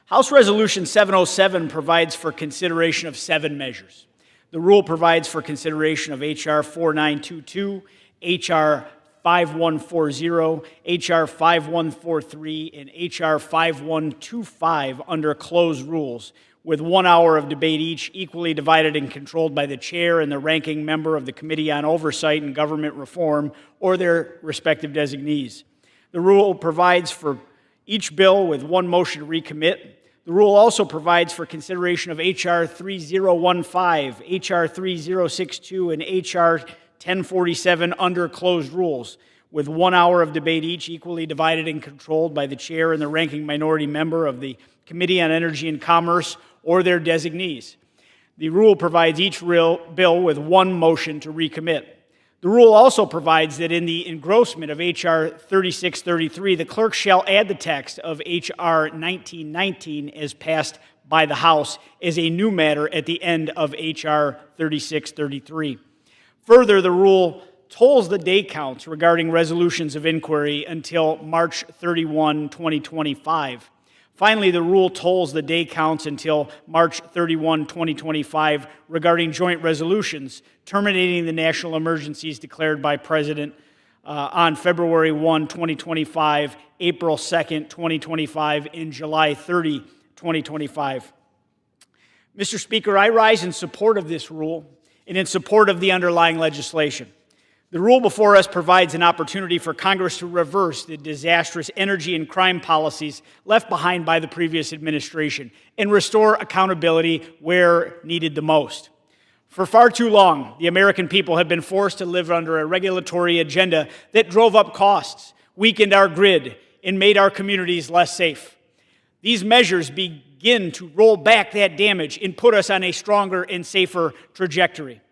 House Resolution 707 provides for consideration of 7 measures. The rule provides for consideration of H.R. 4922, H.R. 5140, H.R. 5143, and H.R. 5125 under closed rules, with 1 hour of debate each, equally divided and controlled by the chair and the ranking member of the Committee on Oversight and Government Reform or their respective designees. The rule provides for each bill with 1 motion to recommit. The rule also provides for consideration of H.R. 3015, H.R. 3062, and H.R. 1047 under closed rules, with 1 hour of debate each, equally divided and controlled by the chair and the ranking minority member of the Committee on Energy and Commerce or their designees. The rule provides each bill with 1 motion to recommit. The rule also provides that in the engrossment of H.R. 3633, the clerk shall add the text of H.R. 1919 as passed by the House as a new matter at the end of H.R. 3633. Further, the rule tolls the day counts regarding resolutions of inquiry until March 31, 2025. Finally, the rule tolls the day counts until March 31, 2025 regarding joint resolutions, terminating the national emergencies declared by President on February 1, 2025, April 2, 2025, and July 30, 2025. Mr. Speaker, I rise in support of this rule and in support of the underlying legislation. The rule before us provides an opportunity for Congress to reverse the disastrous energy and crime policies left behind by the previous administration and restore accountability where needed the most. For far too long, the American people have been forced to live under a regulatory agenda that drove up costs, weakened our grid, and made our communities less safe. These measures begin to roll back that damage and put us on a stronger and safer trajectory.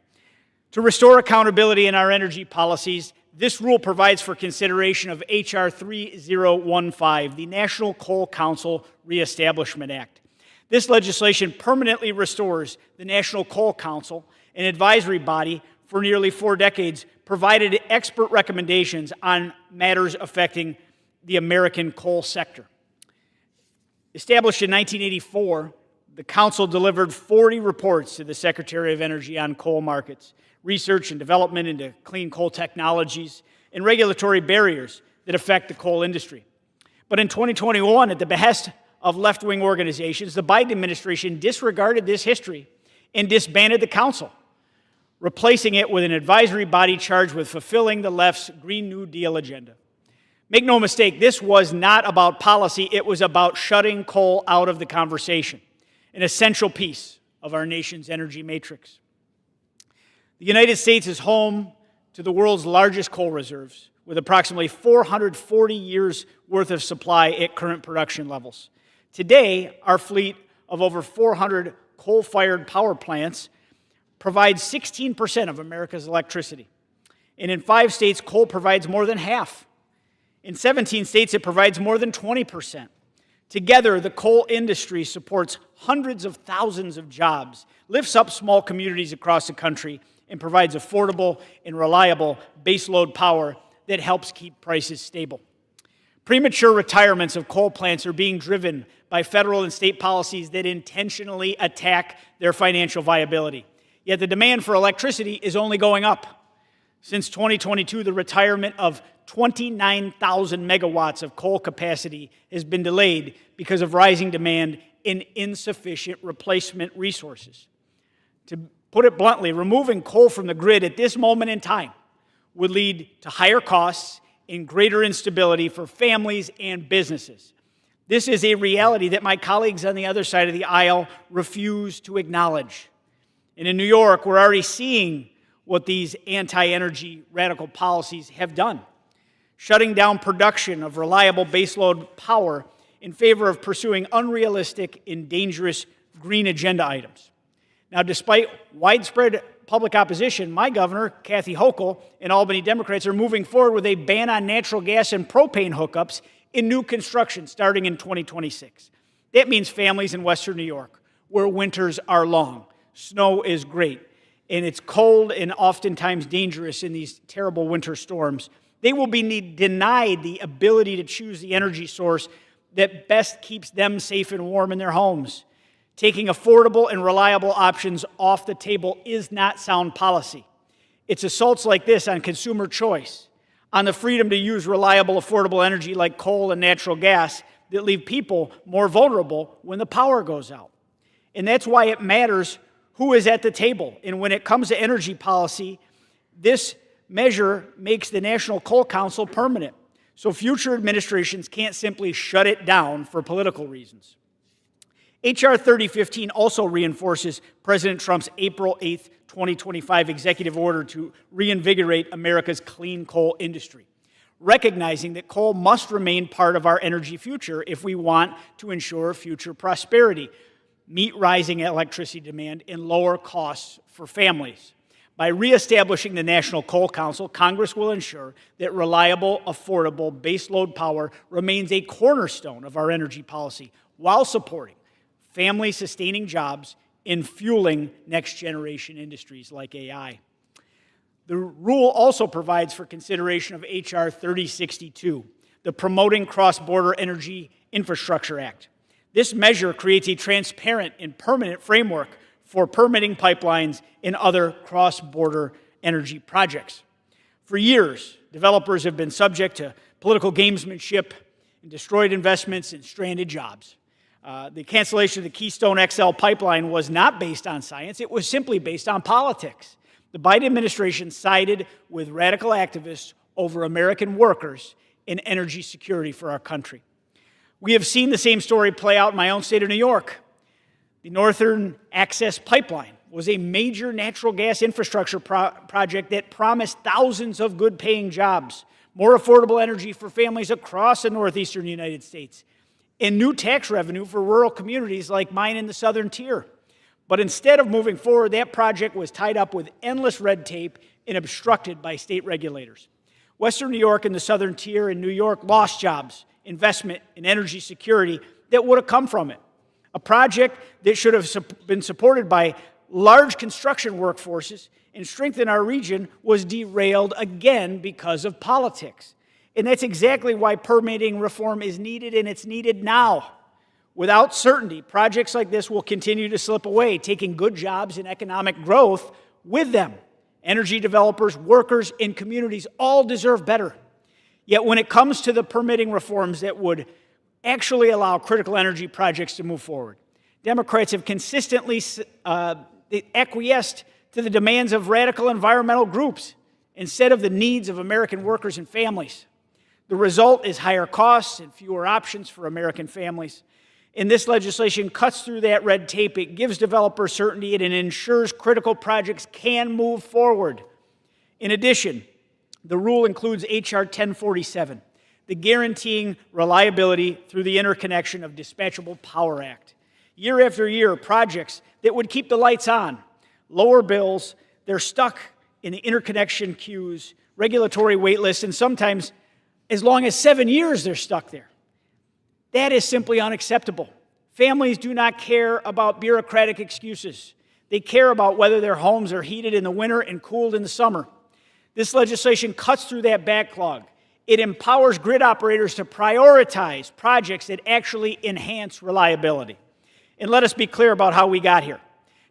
To restore accountability in our energy policies, this rule provides for consideration of H.R. 3015, the National Coal Council Reestablishment Act. This legislation permanently restores the National Coal Council, an advisory body for nearly 4 decades, provided expert recommendations on matters affecting the American coal sector. Established in 1984, the Council delivered 40 reports to the Secretary of Energy on coal markets, research and development into clean coal technologies, and regulatory barriers that affect the coal industry. But in 2021, at the behest of left-wing organizations, the Biden administration disregarded this history and disbanded the Council, replacing it with an advisory body charged with fulfilling the left's Green New Deal agenda. Make no mistake, this was not about policy, it was about shutting coal out of the conversation, an essential piece of our nation's energy matrix. The United States is home to the world's largest coal reserves, with approximately 440 years' worth of supply at current production levels. Today, our fleet of over 400 coal-fired power plants provides 16% of America's electricity. And in 5 states, coal provides more than half. In 17 states, it provides more than 20%. Together, the coal industry supports hundreds of thousands of jobs, lifts up small communities across the country, and provides affordable and reliable baseload power that helps keep prices stable. Premature retirements of coal plants are being driven by federal and state policies that intentionally attack their financial viability. Yet the demand for electricity is only going up. Since 2022, the retirement of 29,000 megawatts of coal capacity has been delayed because of rising demand and insufficient replacement resources. To put it bluntly, removing coal from the grid at this moment in time would lead to higher costs and greater instability for families and businesses. This is a reality that my colleagues on the other side of the aisle refuse to acknowledge. And in New York, we're already seeing what these anti-energy radical policies have done, shutting down production of reliable baseload power in favor of pursuing unrealistic and dangerous green agenda items. Now, despite widespread public opposition, my governor, Kathy Hochul, and Albany Democrats are moving forward with a ban on natural gas and propane hookups in new construction starting in 2026. That means families in Western New York, where winters are long, snow is great, and it's cold and oftentimes dangerous in these terrible winter storms. They will be denied the ability to choose the energy source that best keeps them safe and warm in their homes. Taking affordable and reliable options off the table is not sound policy. It's assaults like this on consumer choice, on the freedom to use reliable, affordable energy like coal and natural gas that leave people more vulnerable when the power goes out. And that's why it matters who is at the table. And when it comes to energy policy, this measure makes the National Coal Council permanent, so future administrations can't simply shut it down for political reasons. H.R. 3015 also reinforces President Trump's April 8, 2025 executive order to reinvigorate America's clean coal industry, recognizing that coal must remain part of our energy future if we want to ensure future prosperity, meet rising electricity demand, and lower costs for families. By reestablishing the National Coal Council, Congress will ensure that reliable, affordable baseload power remains a cornerstone of our energy policy while supporting family-sustaining jobs and fueling next-generation industries like AI. The rule also provides for consideration of H.R. 3062, the Promoting Cross-Border Energy Infrastructure Act. This measure creates a transparent and permanent framework for permitting pipelines and other cross-border energy projects. For years, developers have been subject to political gamesmanship and destroyed investments and stranded jobs. The cancellation of the Keystone XL pipeline was not based on science, it was simply based on politics. The Biden administration sided with radical activists over American workers and energy security for our country. We have seen the same story play out in my own state of New York. The Northern Access Pipeline was a major natural gas infrastructure project that promised thousands of good-paying jobs, more affordable energy for families across the northeastern United States, and new tax revenue for rural communities like mine in the Southern Tier. But instead of moving forward, that project was tied up with endless red tape and obstructed by state regulators. Western New York and the Southern Tier in New York lost jobs, investment, and energy security that would have come from it. A project that should have been supported by large construction workforces and strengthened our region was derailed again because of politics. And that's exactly why permitting reform is needed, and it's needed now. Without certainty, projects like this will continue to slip away, taking good jobs and economic growth with them. Energy developers, workers, and communities all deserve better. Yet when it comes to the permitting reforms that would actually allow critical energy projects to move forward, Democrats have consistently acquiesced to the demands of radical environmental groups instead of the needs of American workers and families. The result is higher costs and fewer options for American families. And this legislation cuts through that red tape. It gives developers certainty and it ensures critical projects can move forward. In addition, the rule includes H.R. 1047, the Guaranteeing Reliability Through the Interconnection of Dispatchable Power Act. Year after year, projects that would keep the lights on, lower bills, they're stuck in the interconnection queues, regulatory wait lists, and sometimes as long as 7 years they're stuck there. That is simply unacceptable. Families do not care about bureaucratic excuses. They care about whether their homes are heated in the winter and cooled in the summer. This legislation cuts through that backlog. It empowers grid operators to prioritize projects that actually enhance reliability. And let us be clear about how we got here.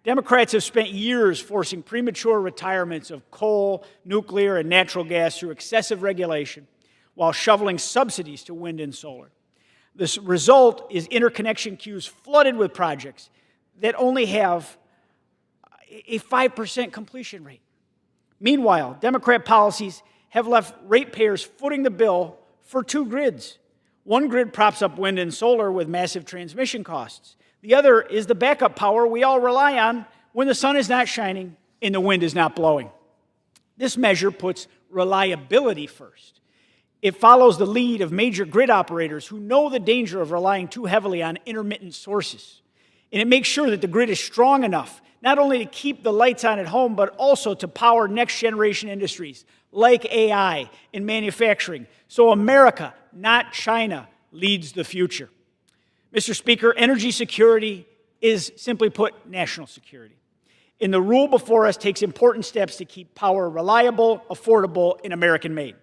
Democrats have spent years forcing premature retirements of coal, nuclear, and natural gas through excessive regulation while shoveling subsidies to wind and solar. The result is interconnection queues flooded with projects that only have a 5% completion rate. Meanwhile, Democrat policies have left ratepayers footing the bill for two grids. One grid props up wind and solar with massive transmission costs. The other is the backup power we all rely on when the sun is not shining and the wind is not blowing. This measure puts reliability first. It follows the lead of major grid operators who know the danger of relying too heavily on intermittent sources. And it makes sure that the grid is strong enough not only to keep the lights on at home, but also to power next-generation industries like AI and manufacturing. So America, not China, leads the future. Mr. Speaker, energy security is, simply put, national security. And the rule before us takes important steps to keep power reliable, affordable, and American-made.